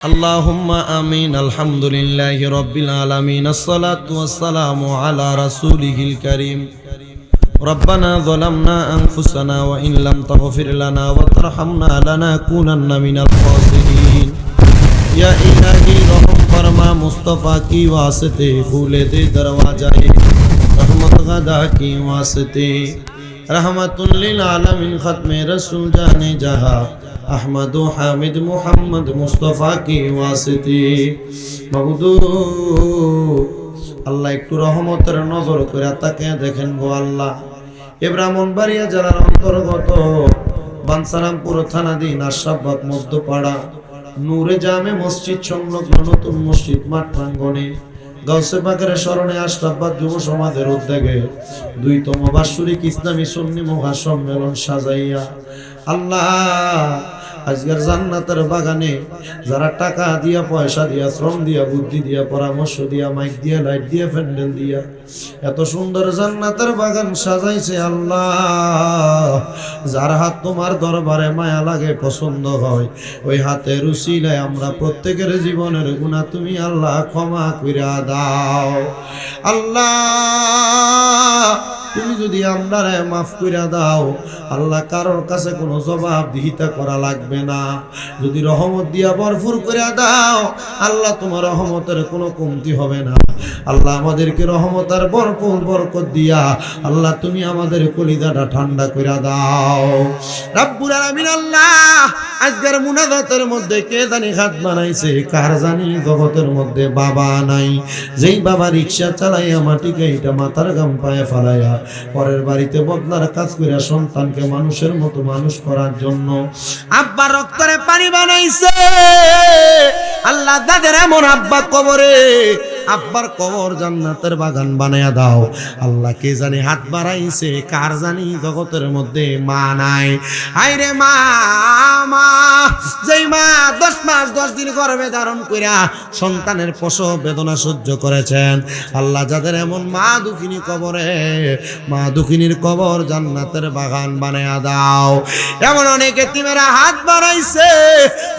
اللهم آمين الحمد لله رب العالمين الصلاة والسلام على رسوله الكريم ربنا ظلمنا أنفسنا وإن لم تغفر لنا وترحمنا لنكونن من الخاسرين या इलाही रहम फरमा मुस्तफ़ा की वास्ते फूले दे दरवाजाए रहमत गदा की वास्ते रहमतुल लिल आलमीन खत्म रसूल जाने जहा अहमद हामिद मुहम्मद मुस्तफ़ा की वास्ते मबुदू আল্লাহ একটু রহমতের নজর করে তাকে দেখেন গো আল্লাহ। এ ব্রাহ্মণবাড়িয়া জেলার অন্তর্গত বানসারামপুর থানাধীন আশরাফবাগ মধ্যপাড়া নূরে জামে মসজিদ সংলগ্ন নতুন মসজিদ মাঠ প্রাঙ্গণে গাউসে পাকের স্মরণে আশরাফবাগ যুব সমাজের উদ্যোগে 2তম বার্ষিক ইসলামী সুন্নি মহাসম্মেলন সাজাইয়া আল্লাহ আজকের জান্নাতের বাগানে যারা টাকা দিয়া পয়সা দিয়া শ্রম দিয়া বুদ্ধি দিয়া পরামর্শ দিয়া মাইক দিয়া লাইট দিয়া প্যান্ডেল দিয়া এত সুন্দর জান্নাতের বাগান সাজাইছে আল্লাহ, যার হাত তোমার দরবারে মায়া লাগে পছন্দ হয় ওই হাতের উসিলায় আমরা প্রত্যেকের জীবনের গুনাহ তুমি আল্লাহ ক্ষমা কইরা দাও। আল্লাহ তুমি যদি আমরারে মাফ কইরা দাও আল্লাহ, কারোর কাছে কোনো জবাবদিহিতা করা লাগবে না। যদি রহমত দিয়া ভরপুর কইরা দাও আল্লাহ, তোমার রহমতের কোনো কমতি হবে না। আল্লাহ আমাদেরকে রহমত আর ভরপুর বরকত দিয়া আল্লাহ তুমি আমাদের কলিজাটা ঠান্ডা কইরা দাও রব্বুল আলামিন। আল্লাহ আজকের মুনাজাতের মধ্যে কে জানি হাত বানাইছে, কার জানি জগতের মধ্যে বাবা নাই, যেই বাবা রিকশা চালাইয়া মাটিকে এটা মাথার গাম পায়ে ফালাইয়া পরের বাড়িতে বদলার কাজ কইরা সন্তানকে মানুষের মতো মানুষ করার জন্য আব্বা রক্তরে পানি বানাইছে আল্লাহ, যাদের এমন আব্বা কবরে আব্বার কবর জান্নাতের বাগান বানায়া দাও আল্লাহ। কে জানি হাত বাড়াইছে, কার জানি জগতের মধ্যে মা নাই। আইরে মা, মা যেই মা 10 মাস 10 দিন গর্ভে ধারণ কইরা সন্তানের প্রসব বেদনা সহ্য করেছেন আল্লাহ, যাদের এমন মা দুঃখিনী কবরে মা দুঃখিনীর কবর জান্নাতের বাগান বানায়া দাও। এমন অনেক এতিমেরা হাত বাড়াইছে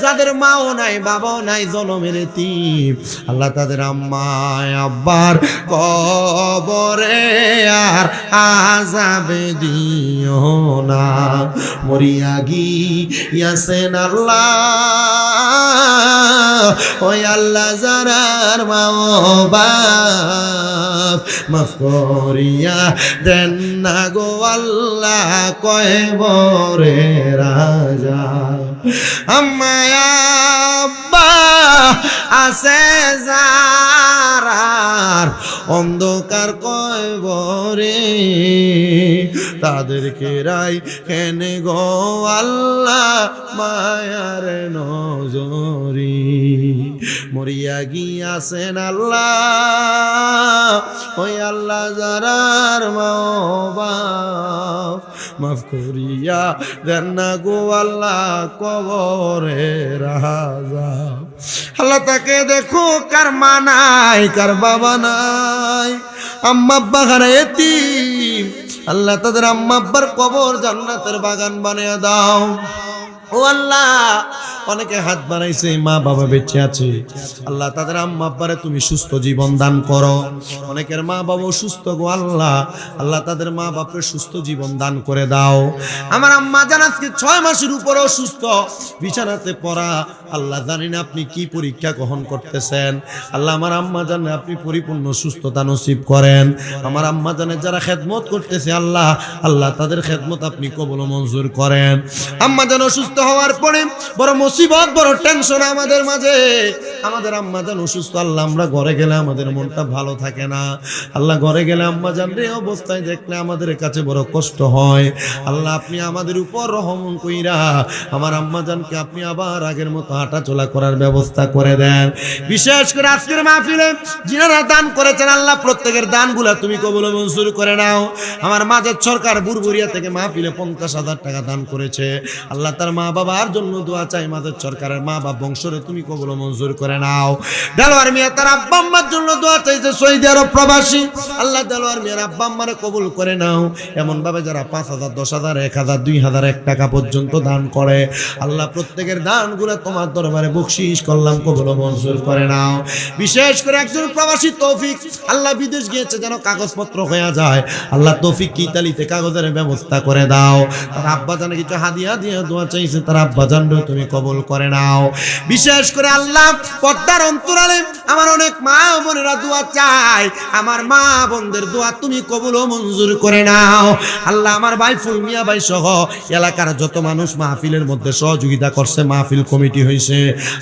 যাদের মাও নাই বাবাও নাই, জনমের এতিম আল্লাহ, তাদের আম্মা আব্বার কবরে আর আযাবে দিও না, মরিয়া গিয়াছেন আল্লাহ ওই আল্লাহ, যারার মা বাপ মাফ করিয়া দেন না গো আল্লাহ, কবরে রাজা আম্মা আব্বা আছে যারার অন্ধকার কবরে, তাদেরকে রাই কেনে গো আল্লাহ মায়ার নজরি, মরিয়া গিয়াছেন আল্লাহ ওই আল্লাহ, যারার মা বাপ মাফ করিয়া দেন না গো আল্লাহ, কবরে রাজা আল্লাহ। তাকে দেখো কার মা নাই, কার বাবা নাই, আম্মা আব্বা হারা এতিম আল্লাহ, তাদের আম্মা আব্বার কবর জান্নাতের বাগান বানিয়ে দাও ও আল্লাহ। অনেকে হাত বানাইছে মা বাবা বেঁচে আছে আল্লাহ, তাদের আম্মা আব্বারে তুমি সুস্থ জীবন দান করো। অনেকের মা বাবা অসুস্থ গো আল্লাহ, আল্লাহ তাদের মা বাপের সুস্থ জীবন দান করে দাও। আমার আম্মা জান আজকে 6 মাসের উপরে অসুস্থ, বিছানাতে পড়া আল্লাহ, জানি না আপনি কি পরীক্ষা গ্রহণ করতেছেন আল্লাহ। আমার আম্মা জানে আপনি পরিপূর্ণ সুস্থতা নসিব করেন। আমার আম্মা জানে যারা খেদমত করতেছে আল্লাহ, আল্লাহ তাদের খেদমত আপনি কবুল মঞ্জুর করেন। আম্মা জান অসুস্থ হওয়ার পরে বড় মুসিবত বড় টেনশন আমাদের মাঝে, আমাদের আম্মা জান অসুস্থ আল্লাহ, আমরা ঘরে গেলে আমাদের মনটা ভালো থাকে না আল্লাহ, ঘরে গেলে আম্মা জান রে অবস্থায় দেখলে আমাদের কাছে বড় কষ্ট হয় আল্লাহ। আপনি আমাদের উপর রহম কইরা আমার আম্মা জানকে আপনি আবার আগের মতো হাঁটা চলা করার ব্যবস্থা করে দেন। বিশেষ করে আজকের মাহফিলে যিনারা দান করেছেন আল্লাহ, প্রত্যেকের দানগুলা তুমি কবুল মঞ্জুর করে নাও। আমার মাঝের সরকার বুরবুরিয়া থেকে মাহফিলে 50,000 টাকা দান করেছে আল্লাহ, তার মা বাবার জন্য দোয়া চাই। মাঝের সরকারের মা বাবা বংশরে তুমি কবুল মঞ্জুর করে করে নাও। দেলোয়ার মিয়া তার আব্বা আম্মার জন্য দোয়া চাইছে, সৌদি আরব প্রবাসী। আল্লাহ দেলোয়ার মিয়ার আব্বা আম্মারে কবুল করে নাও। এমন ভাবে যারা 5,000, 10,000, 1,000, 2,000, 1 টাকা পর্যন্ত দান করে, আল্লাহ প্রত্যেকের দানগুলো তোমার দরবারে বকশিশ করলাম, কবুল ও মঞ্জুর করে নাও। বিশেষ করে একজন প্রবাসী তৌফিক, আল্লাহ বিদেশ গিয়েছে যেন কাগজপত্র হয়ে যায়, আল্লাহ তৌফিক কি ইতালিতে কাগজের ব্যবস্থা করে দাও। তার আব্বা জানে কিছু হাদিয়া দিয়ে দোয়া চাইছে, তার আব্বা জানবে তুমি কবুল করে নাও। বিশেষ করে আল্লাহ পর্দার অন্তরালে আমার অনেক মা বোনেরা দোয়া চায়, আমার মা বোনদের দোয়া তুমি কবুল ও মঞ্জুর করে নাও। আল্লাহ আমার ভাই ফুল মিয়া ভাই সহ এলাকার যত মানুষ মাহফিলের মধ্যে সহযোগিতা করছে, মাহফিল কমিটি হয়েছে,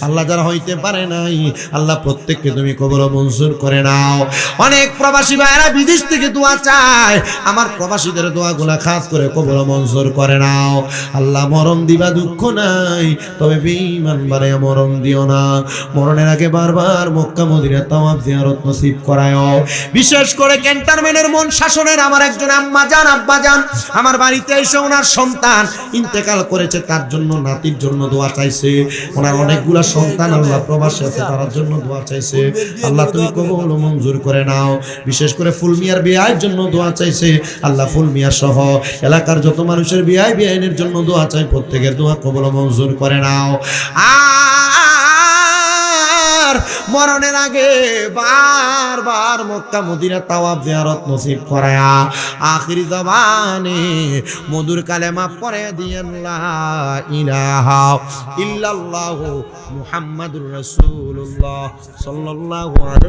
আল্লাহ যারা হইতে পারে নাই, আল্লাহ প্রত্যেককে তুমি কবুল ও মঞ্জুর করে নাও। অনেক প্রবাসী ভাইরা বিদেশ থেকে দোয়া চায়, আমার প্রবাসীদের দোয়াগুলা খাস করে কবুল ও মঞ্জুর করে নাও। আল্লাহ মরণ দিবা দুঃখ নাই, তবে বেঈমান বানায়া মরণ দিও না। মরণের আগে বারবার মক্কা মদিনা তাওয়াফ জিয়ারত নসিব করায়ও। বিশেষ করে ক্যান্টনমেন্টের মন শাসনের আমার একজন আম্মা জান আব্বা জান আমার বাড়িতে এসে ওনার সন্তান ইন্তেকাল করেছে, তার জন্য নাতির জন্য দোয়া চাইছে। ওনার অনেকগুলা সন্তান আল্লাহ প্রবাসে আছে, তার জন্য দোয়া চাইছে, আল্লাহ তুমি কবুল ও মঞ্জুর করে নাও। বিশেষ করে ফুল মিয়ার বিয়ের জন্য দোয়া চাইছে, আল্লাহ ফুল মিয়া সহ এলাকার যত মানুষের বিয়ের জন্য দোয়া চাই, প্রত্যেকের দোয়া কবুল ও মঞ্জুর করে নাও। আর মরণের আগে বারবার মক্কা মদিনা তাওয়াফ জিয়ারত নসিব করায়া আখিরি জবানে মধুর কালেমা পড়ে দিয়েন লা ইলাহা ইল্লাল্লাহু মুহাম্মাদুর রাসূলুল্লাহ সাল্লাল্লাহু আলাইহি